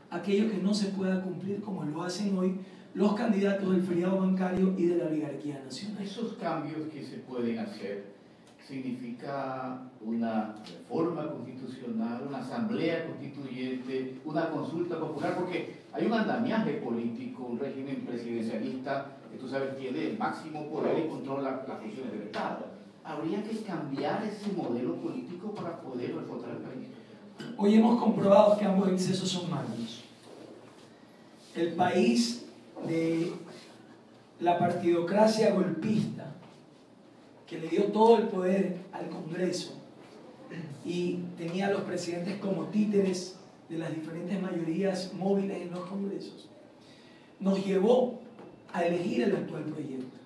aquello que no se pueda cumplir como lo hacen hoy los candidatos del feriado bancario y de la oligarquía nacional. Esos cambios que se pueden hacer significa una reforma constitucional, una asamblea constituyente, una consulta popular, porque hay un andamiaje político, un régimen presidencialista que tú sabes tiene el máximo poder y controla las funciones del Estado. Habría que cambiar ese modelo político para poder reforzar el país. Hoy hemos comprobado que ambos excesos son malos. El país de la partidocracia golpista, que le dio todo el poder al Congreso y tenía a los presidentes como títeres de las diferentes mayorías móviles en los congresos, nos llevó a elegir el actual proyecto.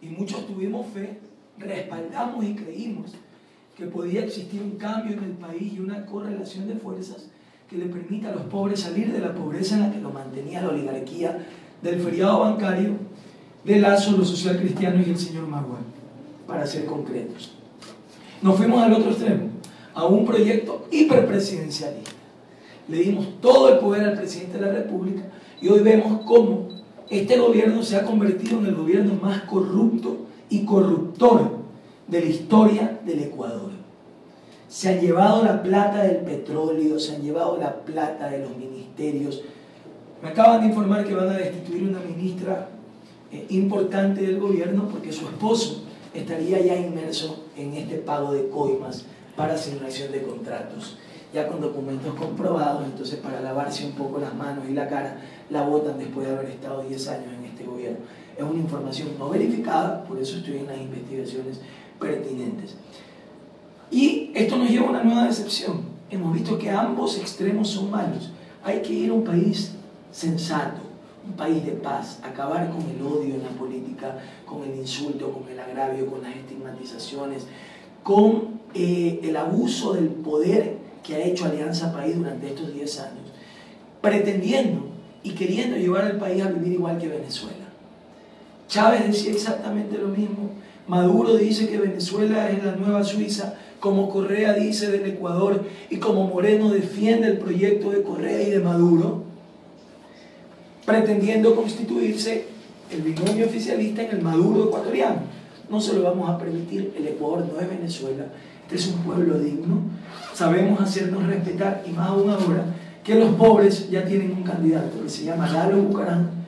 Y muchos tuvimos fe, respaldamos y creímos que podía existir un cambio en el país y una correlación de fuerzas que le permita a los pobres salir de la pobreza en la que lo mantenía la oligarquía del feriado bancario, de Lazo, los socialcristianos y el señor Maguán, para ser concretos. Nos fuimos al otro extremo, a un proyecto hiperpresidencialista. Le dimos todo el poder al presidente de la República y hoy vemos cómo este gobierno se ha convertido en el gobierno más corrupto y corruptor de la historia del Ecuador. Se han llevado la plata del petróleo, se han llevado la plata de los ministerios. Me acaban de informar que van a destituir una ministra importante del gobierno porque su esposo estaría ya inmerso en este pago de coimas para asignación de contratos. Ya con documentos comprobados, entonces para lavarse un poco las manos y la cara, la votan después de haber estado 10 años en este gobierno. Es una información no verificada, por eso estoy en las investigaciones pertinentes. Y esto nos lleva a una nueva decepción. Hemos visto que ambos extremos son malos. Hay que ir a un país sensato, un país de paz, acabar con el odio en la política, con el insulto, con el agravio, con las estigmatizaciones, con el abuso del poder que ha hecho Alianza País durante estos 10 años, pretendiendo y queriendo llevar al país a vivir igual que Venezuela. Chávez decía exactamente lo mismo, Maduro dice que Venezuela es la nueva Suiza, como Correa dice del Ecuador y como Moreno defiende el proyecto de Correa y de Maduro, pretendiendo constituirse el binomio oficialista en el Maduro ecuatoriano. No se lo vamos a permitir, el Ecuador no es Venezuela, este es un pueblo digno, sabemos hacernos respetar y más aún ahora que los pobres ya tienen un candidato que se llama Lalo Bucarán,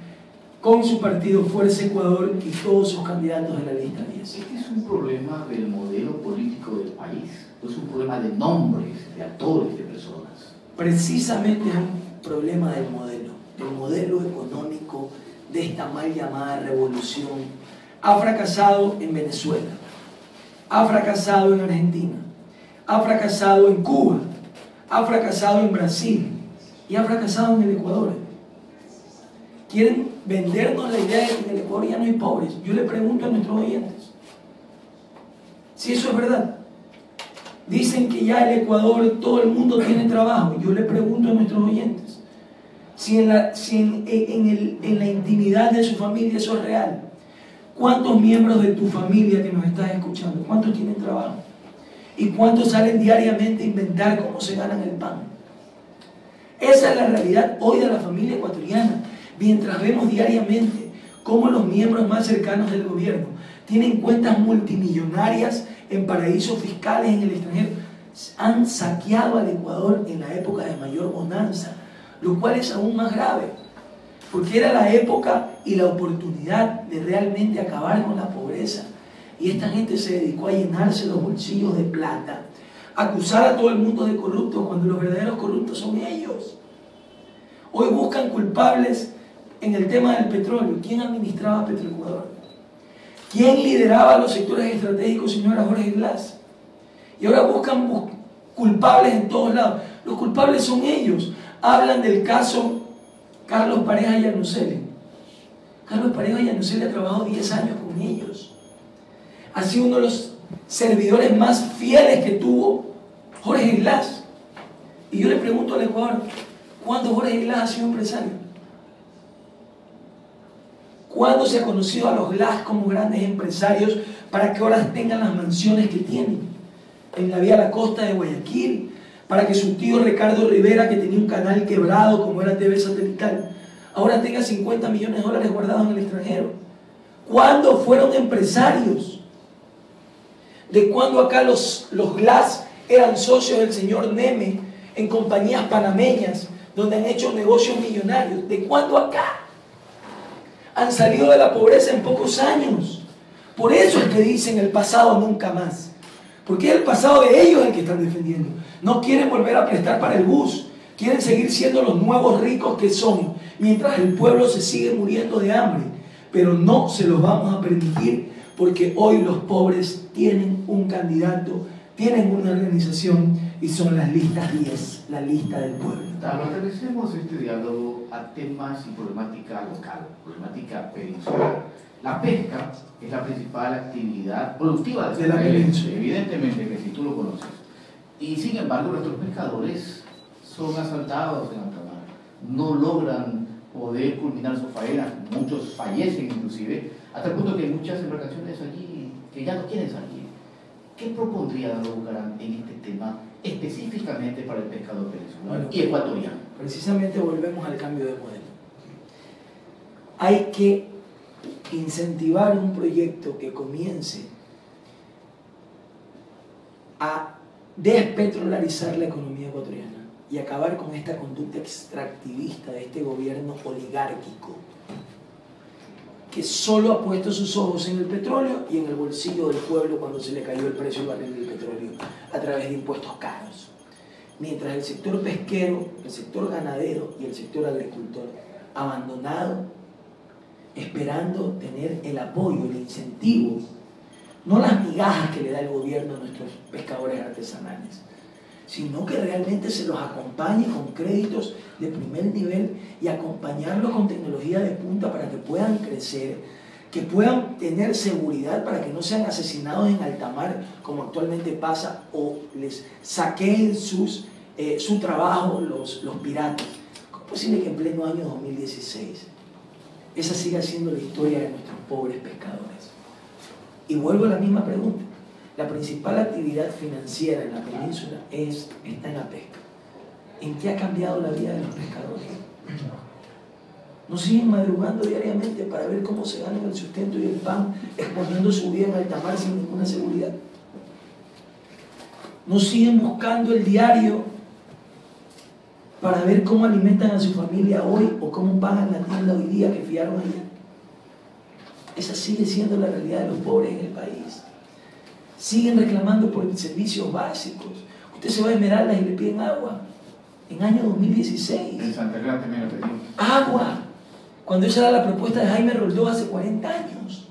con su partido Fuerza Ecuador y todos sus candidatos de la lista 10. Este es un problema del modelo político del país, es un problema de nombres, de actores, de personas. Precisamente es un problema del modelo económico de esta mal llamada revolución. Ha fracasado en Venezuela, ha fracasado en Argentina, ha fracasado en Cuba, ha fracasado en Brasil y ha fracasado en el Ecuador. Quieren vendernos la idea de que en el Ecuador ya no hay pobres. Yo le pregunto a nuestros oyentes si eso es verdad. Dicen que ya el Ecuador, todo el mundo tiene trabajo. Yo le pregunto a nuestros oyentes si en la intimidad de su familia eso es real. ¿Cuántos miembros de tu familia que nos estás escuchando, cuántos tienen trabajo? ¿Y cuántos salen diariamente a inventar cómo se ganan el pan? Esa es la realidad hoy de la familia ecuatoriana. Mientras vemos diariamente cómo los miembros más cercanos del gobierno tienen cuentas multimillonarias en paraísos fiscales en el extranjero, han saqueado al Ecuador en la época de mayor bonanza, lo cual es aún más grave, porque era la época y la oportunidad de realmente acabar con la pobreza. Y esta gente se dedicó a llenarse los bolsillos de plata, a acusar a todo el mundo de corruptos cuando los verdaderos corruptos son ellos. Hoy buscan culpables en el tema del petróleo. ¿Quién administraba Petroecuador? ¿Quién lideraba los sectores estratégicos si no era Jorge Glass? Y ahora buscan culpables en todos lados. Los culpables son ellos. Hablan del caso Carlos Pareja Llanuselli. Carlos Pareja Llanuselli ha trabajado 10 años con ellos. Ha sido uno de los servidores más fieles que tuvo Jorge Glass. Y yo le pregunto al Ecuador, ¿cuándo Jorge Glass ha sido empresario? ¿Cuándo se ha conocido a los Glass como grandes empresarios para que ahora tengan las mansiones que tienen? En la vía a la costa de Guayaquil, para que su tío Ricardo Rivera, que tenía un canal quebrado como era TV Satelital, ahora tenga 50 millones de dólares guardados en el extranjero? ¿Cuándo fueron empresarios? ¿De cuándo acá los Glass eran socios del señor Neme en compañías panameñas donde han hecho negocios millonarios? ¿De cuándo acá? Han salido de la pobreza en pocos años. Por eso es que dicen el pasado nunca más. Porque es el pasado de ellos el que están defendiendo. No quieren volver a prestar para el bus. Quieren seguir siendo los nuevos ricos que son, mientras el pueblo se sigue muriendo de hambre. Pero no se los vamos a permitir, porque hoy los pobres tienen un candidato, tienen una organización y son las listas 10, la lista del pueblo. Regresemos este diálogo a temas y problemática local, problemática peninsular. La pesca es la principal actividad productiva de la península, evidentemente que si tú lo conoces. Y sin embargo nuestros pescadores son asaltados en alta mar, no logran poder culminar su faena, muchos fallecen inclusive, hasta el punto que hay muchas embarcaciones allí que ya no quieren salir. ¿Qué propondría Dando Bucaram en este tema específicamente para el pescador venezolano y ecuatoriano? Precisamente volvemos al cambio de modelo. Hay que incentivar un proyecto que comience a despetrolarizar la economía ecuatoriana y acabar con esta conducta extractivista de este gobierno oligárquico que solo ha puesto sus ojos en el petróleo y en el bolsillo del pueblo cuando se le cayó el precio del barril del petróleo a través de impuestos caros. Mientras el sector pesquero, el sector ganadero y el sector agricultor abandonado, esperando tener el apoyo, el incentivo, no las migajas que le da el gobierno a nuestros pescadores artesanales, sino que realmente se los acompañe con créditos de primer nivel y acompañarlos con tecnología de punta para que puedan crecer, que puedan tener seguridad para que no sean asesinados en alta mar como actualmente pasa, o les saqueen su trabajo los piratas. ¿Cómo es posible que en pleno año 2016 esa siga siendo la historia de nuestros pobres pescadores? Y vuelvo a la misma pregunta. La principal actividad financiera en la península está en la pesca. ¿En qué ha cambiado la vida de los pescadores? ¿No siguen madrugando diariamente para ver cómo se ganan el sustento y el pan, exponiendo su vida en alta mar sin ninguna seguridad? ¿No siguen buscando el diario para ver cómo alimentan a su familia hoy o cómo pagan la tienda hoy día que fiaron ayer? Esa sigue siendo la realidad de los pobres en el país. Siguen reclamando por servicios básicos. Usted se va a Esmeraldas y le piden agua. En año 2016. En Santa Clara también lo pedimos. Agua. Cuando esa era la propuesta de Jaime Roldós hace 40 años.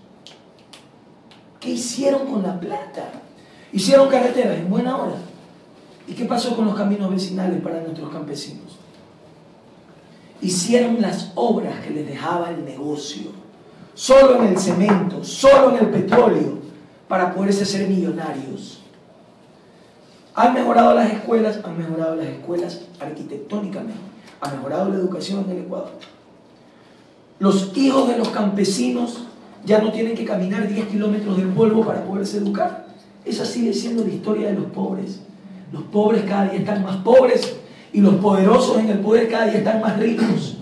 ¿Qué hicieron con la plata? Hicieron carreteras en buena hora. ¿Y qué pasó con los caminos vecinales para nuestros campesinos? Hicieron las obras que les dejaba el negocio. Solo en el cemento, solo en el petróleo, para poderse ser millonarios. ¿Han mejorado las escuelas? Han mejorado las escuelas arquitectónicamente. Ha mejorado la educación en el Ecuador. Los hijos de los campesinos ya no tienen que caminar 10 kilómetros del polvo para poderse educar. Esa sigue siendo la historia de los pobres. Los pobres cada día están más pobres y los poderosos en el poder cada día están más ricos.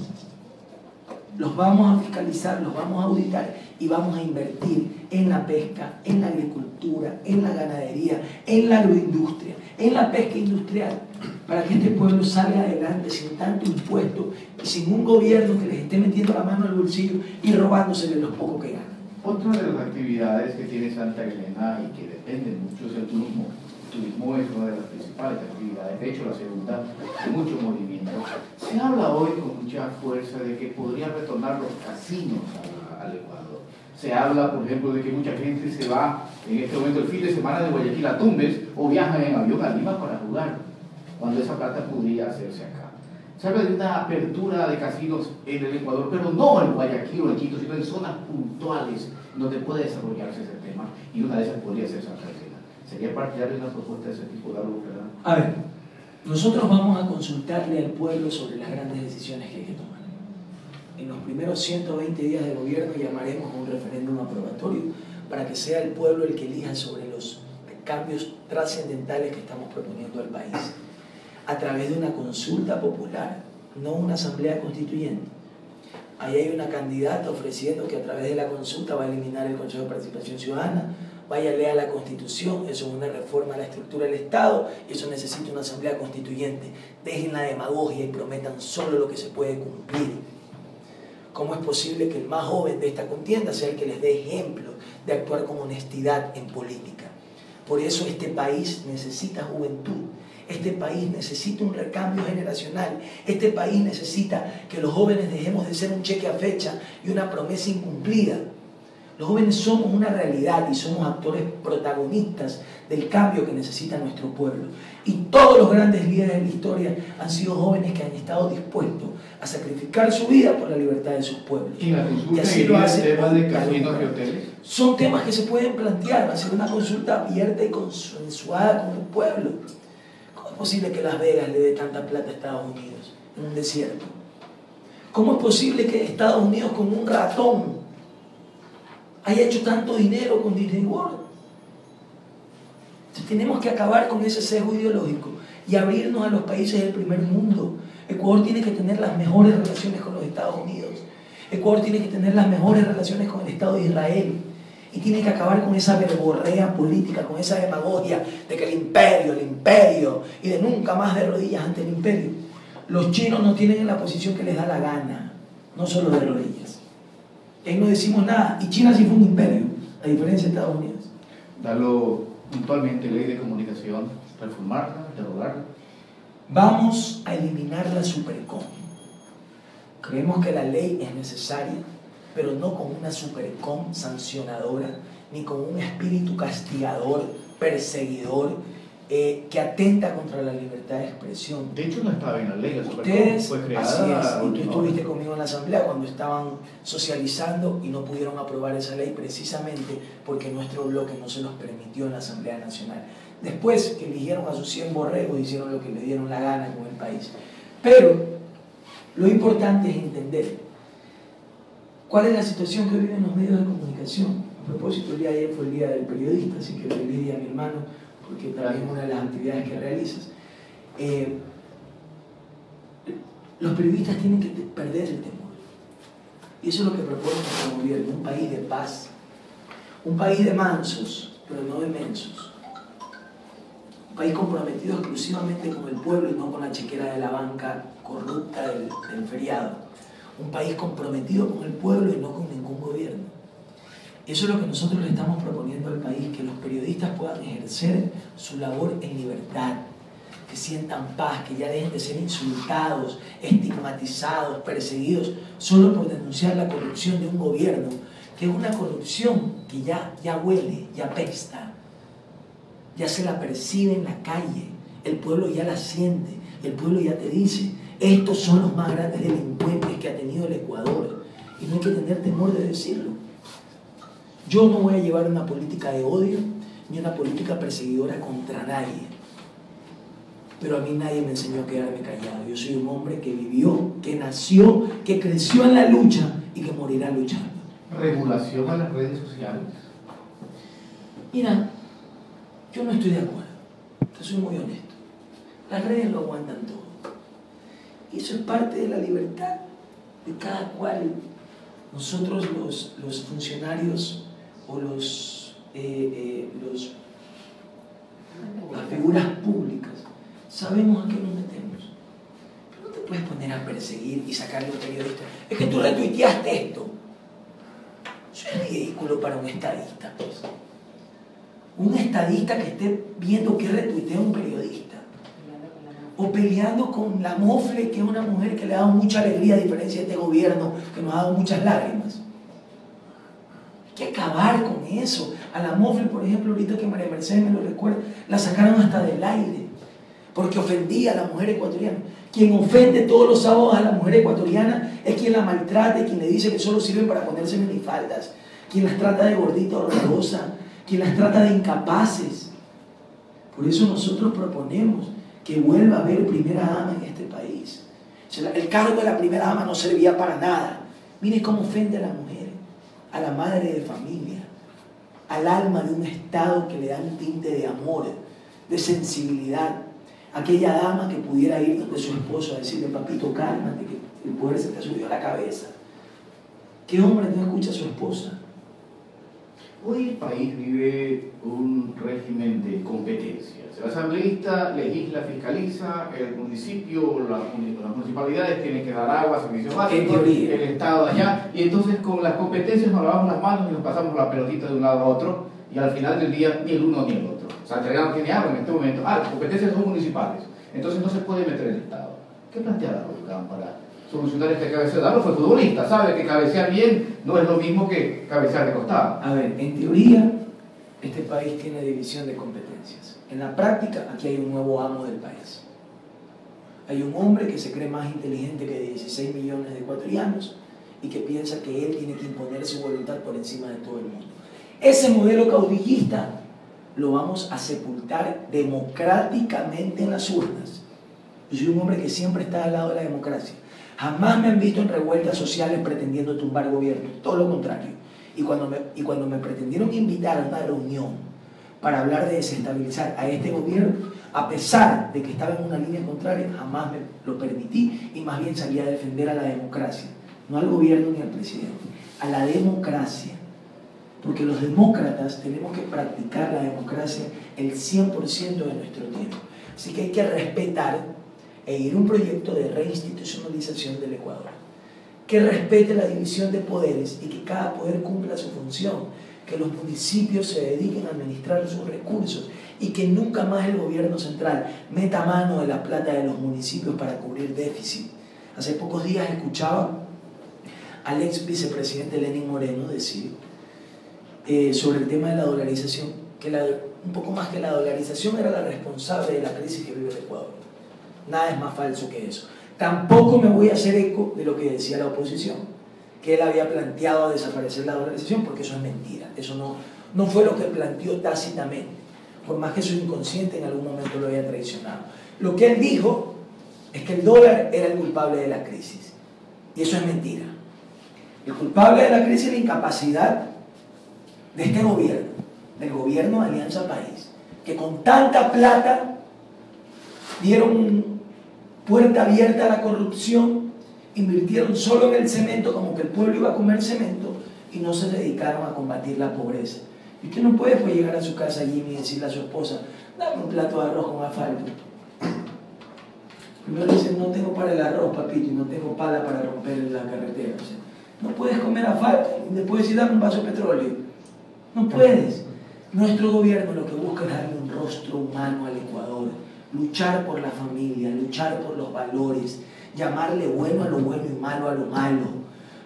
Los vamos a fiscalizar, los vamos a auditar y vamos a invertir en la pesca, en la agricultura, en la ganadería, en la agroindustria, en la pesca industrial, para que este pueblo salga adelante sin tanto impuesto y sin un gobierno que les esté metiendo la mano al bolsillo y robándosele los pocos que ganan. Otra de las actividades que tiene Santa Elena y que depende mucho es el turismo. El turismo es una de las principales actividades, de hecho la segunda, de mucho movimiento. Se habla hoy con mucha fuerza de que podrían retornar los casinos al Ecuador. Se habla, por ejemplo, de que mucha gente se va en este momento el fin de semana de Guayaquil a Tumbes o viaja en avión a Lima para jugar, cuando esa plata podría hacerse acá. Se habla de una apertura de casinos en el Ecuador, pero no en Guayaquil o en Quito, sino en zonas puntuales donde puede desarrollarse ese tema, y una de esas podría ser Santa Elena. ¿Sería partidario de una propuesta de ese tipo de algo, verdad? A ver, nosotros vamos a consultarle al pueblo sobre las grandes decisiones que hay que tomar. En los primeros 120 días de gobierno llamaremos a un referéndum aprobatorio para que sea el pueblo el que elija sobre los cambios trascendentales que estamos proponiendo al país. a través de una consulta popular, no una asamblea constituyente. Ahí hay una candidata ofreciendo que a través de la consulta va a eliminar el Consejo de Participación Ciudadana. Vaya, lea la Constitución, eso es una reforma a la estructura del Estado, y eso necesita una asamblea constituyente. Dejen la demagogia y prometan solo lo que se puede cumplir. ¿Cómo es posible que el más joven de esta contienda sea el que les dé ejemplo de actuar con honestidad en política? Por eso este país necesita juventud. Este país necesita un recambio generacional. Este país necesita que los jóvenes dejemos de ser un cheque a fecha y una promesa incumplida. Los jóvenes somos una realidad y somos actores protagonistas del cambio que necesita nuestro pueblo. Y todos los grandes líderes de la historia han sido jóvenes que han estado dispuestos a sacrificar su vida por la libertad de sus pueblos. ¿Y la consulta así lo hace el tema de casinos y hoteles? Son temas que se pueden plantear, va a ser una consulta abierta y consensuada con el pueblo. ¿Cómo es posible que Las Vegas le dé tanta plata a Estados Unidos en un desierto? ¿Cómo es posible que Estados Unidos con un ratón haya hecho tanto dinero con Disney World? Entonces, tenemos que acabar con ese sesgo ideológico y abrirnos a los países del primer mundo. Ecuador tiene que tener las mejores relaciones con los Estados Unidos. Ecuador tiene que tener las mejores relaciones con el Estado de Israel. Y tiene que acabar con esa verborrea política, con esa demagogia de que el imperio, y de nunca más de rodillas ante el imperio. Los chinos nos tienen en la posición que les da la gana, no solo de rodillas. Ahí no decimos nada, y China sí fue un imperio, a diferencia de Estados Unidos. Darlo puntualmente, ley de comunicación, reformarla, derogarla. Vamos a eliminar la Supercom. Creemos que la ley es necesaria, pero no con una Supercom sancionadora, ni con un espíritu castigador, perseguidor, que atenta contra la libertad de expresión. De hecho, no estaba en la ley, la Supercom Ustedes, fue creada. así es, y tú estuviste conmigo en la asamblea cuando estaban socializando y no pudieron aprobar esa ley precisamente porque nuestro bloque no se los permitió en la Asamblea Nacional. Después que eligieron a sus 100 borregos, hicieron lo que le dieron la gana con el país. Pero lo importante es entender cuál es la situación que viven los medios de comunicación. A propósito, el día de ayer fue el día del periodista, así que feliz día a mi hermano, porque también es una de las actividades que realizas. Los periodistas tienen que perder el temor. Y eso es lo que propone nuestro gobierno, un país de paz, un país de mansos, pero no de mensos. Un país comprometido exclusivamente con el pueblo y no con la chequera de la banca corrupta del feriado. Un país comprometido con el pueblo y no con ningún gobierno. Eso es lo que nosotros le estamos proponiendo al país, que los periodistas puedan ejercer su labor en libertad, que sientan paz, que ya dejen de ser insultados, estigmatizados, perseguidos, solo por denunciar la corrupción de un gobierno, que es una corrupción que ya huele, ya apesta, ya se la percibe en la calle, el pueblo ya la siente, el pueblo ya te dice, estos son los más grandes delincuentes que ha tenido el Ecuador, y no hay que tener temor de decirlo. Yo no voy a llevar una política de odio ni una política perseguidora contra nadie. Pero a mí nadie me enseñó a quedarme callado. Yo soy un hombre que vivió, que nació, que creció en la lucha y que morirá luchando. ¿Regulación a las redes sociales? Mira, yo no estoy de acuerdo. Te soy muy honesto. Las redes lo aguantan todo. Y eso es parte de la libertad de cada cual. Nosotros los funcionarios o las figuras públicas sabemos a qué nos metemos. Pero no te puedes poner a perseguir y sacarle a un periodista. Es que tú retuiteaste esto. Eso es ridículo para un estadista, pues. Un estadista que esté viendo que retuitea un periodista. O peleando con la Mofle, que es una mujer que le ha dado mucha alegría a diferencia de este gobierno que nos ha dado muchas lágrimas. Hay que acabar con eso. A la Mofle, por ejemplo, ahorita que María Mercedes me lo recuerda, la sacaron hasta del aire porque ofendía a la mujer ecuatoriana. Quien ofende todos los sábados a la mujer ecuatoriana es quien la maltrata y quien le dice que solo sirven para ponerse minifaldas, quien las trata de gordita horrorosa, quien las trata de incapaces. Por eso nosotros proponemos que vuelva a haber primera dama en este país. El cargo de la primera dama no servía para nada. Mire cómo ofende a la mujer, a la madre de familia, al alma de un Estado que le da un tinte de amor, de sensibilidad, aquella dama que pudiera ir donde su esposo a decirle, papito, cálmate, que el poder se te ha subido a la cabeza. ¿Qué hombre no escucha a su esposa? Hoy el país vive un régimen de competencias. El asambleísta legisla, fiscaliza, el municipio, las municipalidades tienen que dar agua, servicios básicos, el Estado allá, y entonces con las competencias nos lavamos las manos y nos pasamos la pelotita de un lado a otro, y al final del día ni el uno ni el otro. Santiago no tiene agua en este momento. Las competencias son municipales, entonces no se puede meter el Estado. ¿Qué plantea Darlo para solucionar este cabeceo? Darlo fue futbolista, sabe que cabecear bien no es lo mismo que cabecear de costado. A ver, en teoría, este país tiene división de competencias. En la práctica, aquí hay un nuevo amo del país. Hay un hombre que se cree más inteligente que 16 millones de ecuatorianos y que piensa que él tiene que imponer su voluntad por encima de todo el mundo. Ese modelo caudillista lo vamos a sepultar democráticamente en las urnas. Yo soy un hombre que siempre está al lado de la democracia. Jamás me han visto en revueltas sociales pretendiendo tumbar gobierno, todo lo contrario. Y cuando me pretendieron invitar a una reunión para hablar de desestabilizar a este gobierno, a pesar de que estaba en una línea contraria, jamás me lo permití y más bien salí a defender a la democracia, no al gobierno ni al presidente, a la democracia. Porque los demócratas tenemos que practicar la democracia el 100% de nuestro tiempo. Así que hay que respetar e ir a un proyecto de reinstitucionalización del Ecuador, que respete la división de poderes y que cada poder cumpla su función, que los municipios se dediquen a administrar sus recursos y que nunca más el gobierno central meta mano de la plata de los municipios para cubrir déficit. Hace pocos días escuchaba al ex vicepresidente Lenín Moreno decir sobre el tema de la dolarización, que un poco más que la dolarización era la responsable de la crisis que vive el Ecuador. Nada es más falso que eso. Tampoco me voy a hacer eco de lo que decía la oposición, que él había planteado desaparecer la dolarización, porque eso es mentira. Eso no fue lo que planteó tácitamente, por más que su inconsciente en algún momento lo haya traicionado. Lo que él dijo es que el dólar era el culpable de la crisis, y eso es mentira. El culpable de la crisis es la incapacidad de este gobierno, del gobierno de Alianza País, que con tanta plata dieron puerta abierta a la corrupción, invirtieron solo en el cemento, como que el pueblo iba a comer cemento, y no se dedicaron a combatir la pobreza. Y usted no puede pues, llegar a su casa, Jimmy, y decirle a su esposa, dame un plato de arroz con asfalto. Primero dice, no tengo para el arroz, papito, y no tengo pala para romper la carretera. O sea, no puedes comer asfalto, y después decir, dame un vaso de petróleo. No puedes. Nuestro gobierno lo que busca es darle un rostro humano al Ecuador, luchar por la familia, luchar por los valores, llamarle bueno a lo bueno y malo a lo malo,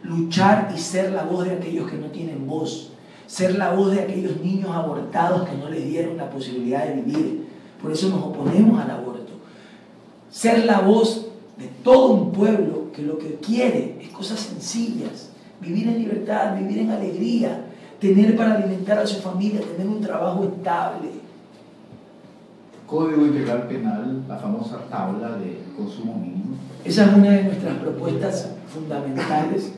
luchar y ser la voz de aquellos que no tienen voz, ser la voz de aquellos niños abortados que no les dieron la posibilidad de vivir. Por eso nos oponemos al aborto. Ser la voz de todo un pueblo que lo que quiere es cosas sencillas, vivir en libertad, vivir en alegría, tener para alimentar a su familia, tener un trabajo estable. Código Integral Penal, la famosa tabla de consumo mínimo. Esa es una de nuestras propuestas fundamentales.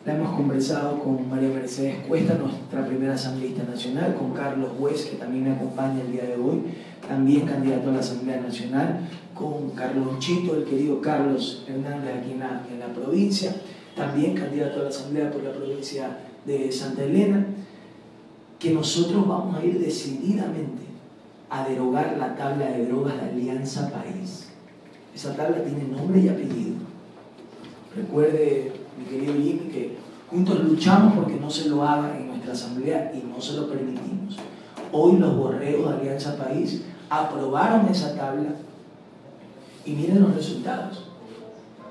La hemos conversado con María Mercedes Cuesta, nuestra primera asambleísta nacional, con Carlos Juez, que también me acompaña el día de hoy, también candidato a la Asamblea Nacional, con Carlos Chito, el querido Carlos Hernández aquí en la provincia, también candidato a la Asamblea por la provincia de Santa Elena, que nosotros vamos a ir decididamente a derogar la tabla de drogas de Alianza País. Esa tabla tiene nombre y apellido. Recuerde, mi querido Jimmy, que juntos luchamos porque no se lo haga en nuestra asamblea y no se lo permitimos. Hoy los borregos de Alianza País aprobaron esa tabla y miren los resultados.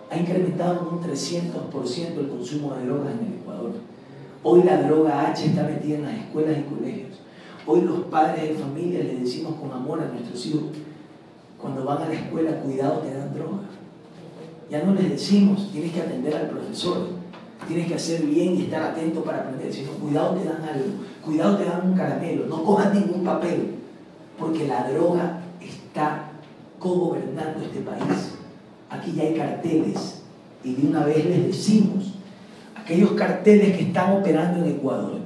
Ha incrementado en un 300% el consumo de drogas en el Ecuador. Hoy la droga H está metida en las escuelas y colegios. Hoy los padres de familia les decimos con amor a nuestros hijos, cuando van a la escuela, cuidado, te dan droga. Ya no les decimos, tienes que atender al profesor, tienes que hacer bien y estar atento para aprender, sino cuidado, te dan algo, cuidado, te dan un caramelo, no cojas ningún papel, porque la droga está cogobernando este país. Aquí ya hay carteles y de una vez les decimos, aquellos carteles que están operando en Ecuador,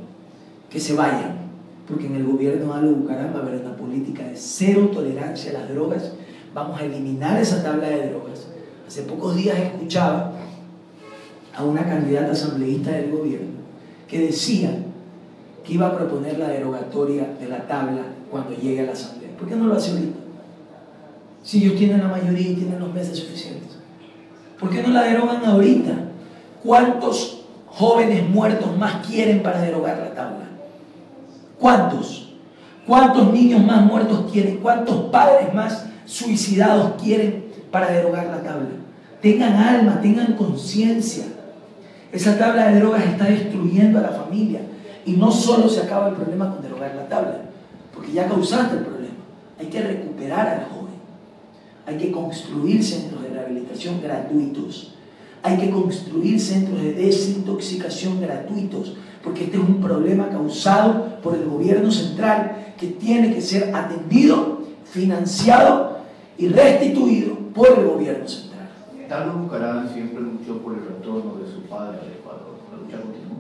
que se vayan, porque en el gobierno de Álvaro Bucaram va a haber una política de cero tolerancia a las drogas vamos a eliminar esa tabla de drogas. Hace pocos días escuchaba a una candidata asambleísta del gobierno que decía que iba a proponer la derogatoria de la tabla cuando llegue a la asamblea. ¿Por qué no lo hace ahorita? Si ellos tienen la mayoría y tienen los meses suficientes. ¿Por qué no la derogan ahorita? ¿Cuántos jóvenes muertos más quieren para derogar la tabla? ¿Cuántos? ¿Cuántos niños más muertos quieren? ¿Cuántos padres más suicidados quieren para derogar la tabla? Tengan alma, tengan conciencia. Esa tabla de drogas está destruyendo a la familia. Y no solo se acaba el problema con derogar la tabla, porque ya causaste el problema. Hay que recuperar al joven. Hay que construir centros de rehabilitación gratuitos. Hay que construir centros de desintoxicación gratuitos, porque este es un problema causado por el gobierno central que tiene que ser atendido, financiado y restituido por el gobierno central. Carlos Bucaram siempre luchó por el retorno de su padre al Ecuador. ¿La lucha continúa?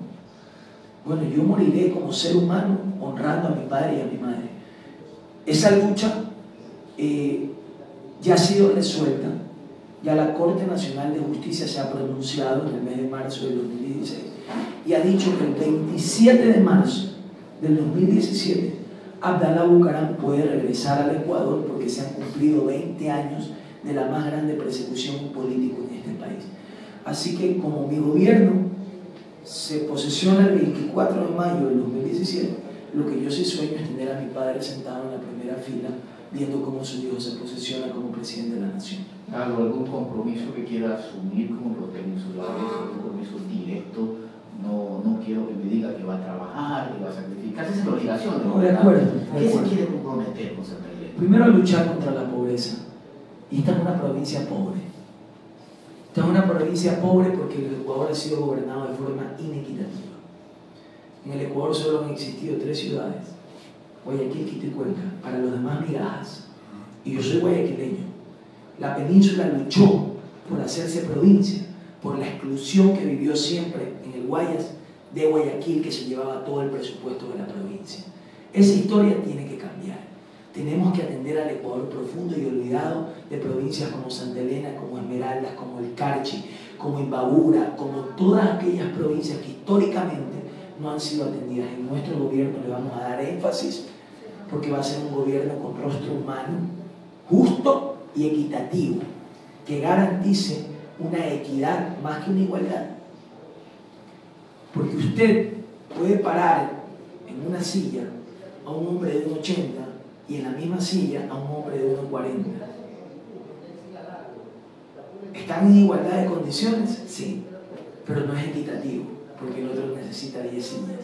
Bueno, yo moriré como ser humano honrando a mi padre y a mi madre. Esa lucha ya ha sido resuelta. Ya la Corte Nacional de Justicia se ha pronunciado en el mes de marzo del 2016 y ha dicho que el 27 de marzo del 2017 Abdalá Bucaram puede regresar al Ecuador porque se han cumplido 20 años de la más grande persecución política en este país. Así que como mi gobierno se posesiona el 24 de mayo del 2017, lo que yo sí sueño es tener a mi padre sentado en la primera fila viendo cómo su hijo se posesiona como presidente de la nación. ¿Algún compromiso que quiera asumir con los peninsulares? ¿Algún compromiso directo? No quiero que me diga que va a trabajar, que va a sacrificar. Esa es la obligación. No, de acuerdo. ¿Qué se quiere comprometer con Santander? Primero, luchar contra la pobreza. Y esta es una provincia pobre. Esta es una provincia pobre porque el Ecuador ha sido gobernado de forma inequitativa. En el Ecuador solo han existido 3 ciudades: Guayaquil, Quito y Cuenca. Para los demás, migajas. Y yo soy guayaquileño. La península luchó por hacerse provincia, por la exclusión que vivió siempre en el Guayas de Guayaquil, que se llevaba todo el presupuesto de la provincia. Esa historia tiene que cambiar. Tenemos que atender al Ecuador profundo y olvidado de provincias como Santa Elena, como Esmeraldas, como el Carchi, como Imbabura, como todas aquellas provincias que históricamente no han sido atendidas. En nuestro gobierno le vamos a dar énfasis porque va a ser un gobierno con rostro humano, justo y equitativo, que garantice una equidad más que una igualdad. Porque usted puede parar en una silla a un hombre de 1,80 y en la misma silla a un hombre de 1,40. ¿Están en igualdad de condiciones? Sí, pero no es equitativo, porque el otro necesita 10 sillas.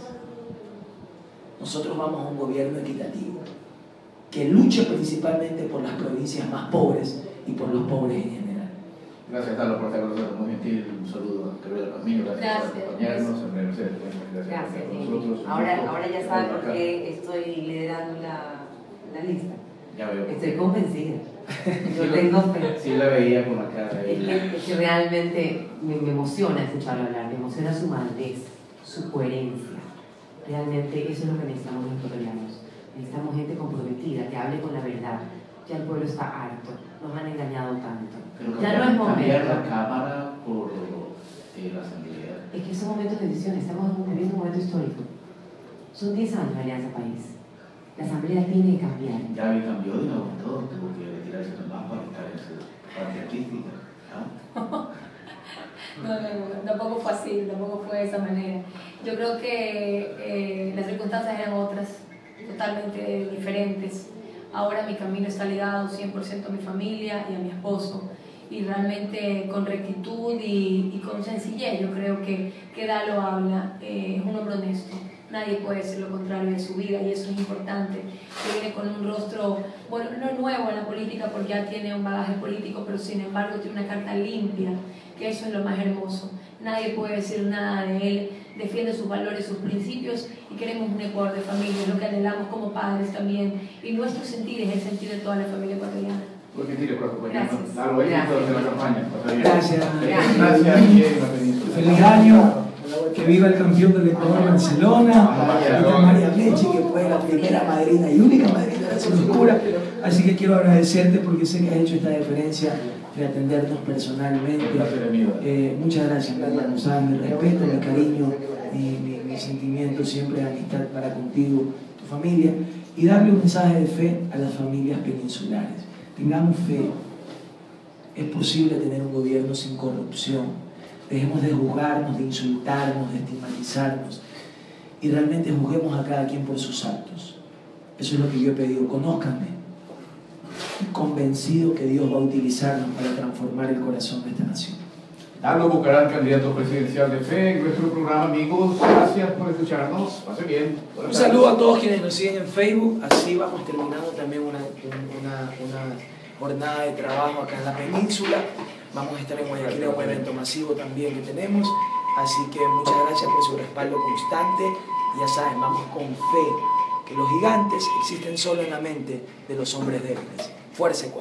Nosotros vamos a un gobierno equitativo, que luche principalmente por las provincias más pobres y por los pobres en general. Gracias, Carlos, por estar con nosotros. Muy gentil. Un saludo a Gabriela Camino. Gracias por acompañarnos. Gracias. Ahora ya saben por qué estoy liderando la lista. Ya veo. Estoy convencida. Yo tengo fe. Sí, la veía con la cara. Es que realmente me emociona escucharlo hablar. Me emociona su madurez, su coherencia. Realmente eso es lo que necesitamos los ecuatorianos. Necesitamos gente comprometida, que hable con la verdad. Ya el pueblo está harto, nos han engañado tanto. Pero ya no es momento. Cambiar la Cámara por la Asamblea. Es que son momentos de decisión, estamos viviendo un momento histórico. Son 10 años de Alianza País. La Asamblea tiene que cambiar. Gaby cambió y no aguantó, tuvo que retirarse del mapa para estar en su parte artística. No, tampoco fue así, tampoco fue de esa manera. Yo creo que las circunstancias eran otras, totalmente diferentes. Ahora mi camino está ligado 100% a mi familia y a mi esposo, y realmente con rectitud y con sencillez. Yo creo que Dalo habla, es un hombre honesto. Nadie puede decir lo contrario de su vida, y eso es importante. Que viene con un rostro, bueno, no nuevo en la política porque ya tiene un bagaje político, pero sin embargo tiene una carta limpia, que eso es lo más hermoso. Nadie puede decir nada de él, defiende sus valores, sus principios, y queremos un Ecuador de familia, es lo que anhelamos como padres también, y nuestro sentir es el sentir de toda la familia ecuatoriana. Gracias. Gracias. Feliz año. Que viva el campeón del Ecuador, Barcelona. Y María Meche, que fue la primera madrina y única madrina de la Azul Oscura. Así que quiero agradecerte porque sé que has hecho esta diferencia de atendernos personalmente. Muchas gracias, Mariano. Sabes, mi respeto, mi cariño, mi sentimiento siempre de amistad para contigo, tu familia. Y darle un mensaje de fe a las familias peninsulares. Tengamos fe. Es posible tener un gobierno sin corrupción. Dejemos de juzgarnos, de insultarnos, de estigmatizarnos. Y realmente juzguemos a cada quien por sus actos. Eso es lo que yo he pedido. Conózcanme. Estoy convencido que Dios va a utilizarnos para transformar el corazón de esta nación. Carlos Bucaram, candidato presidencial de FE, en nuestro programa, amigos. Gracias por escucharnos. Pase bien. Un saludo a todos quienes nos siguen en Facebook. Así vamos terminando también una jornada de trabajo acá en la península. Vamos a estar en Guayaquil en un evento masivo también que tenemos. Así que muchas gracias por su respaldo constante. Ya saben, vamos con fe, que los gigantes existen solo en la mente de los hombres débiles. Fuerza, Ecuador.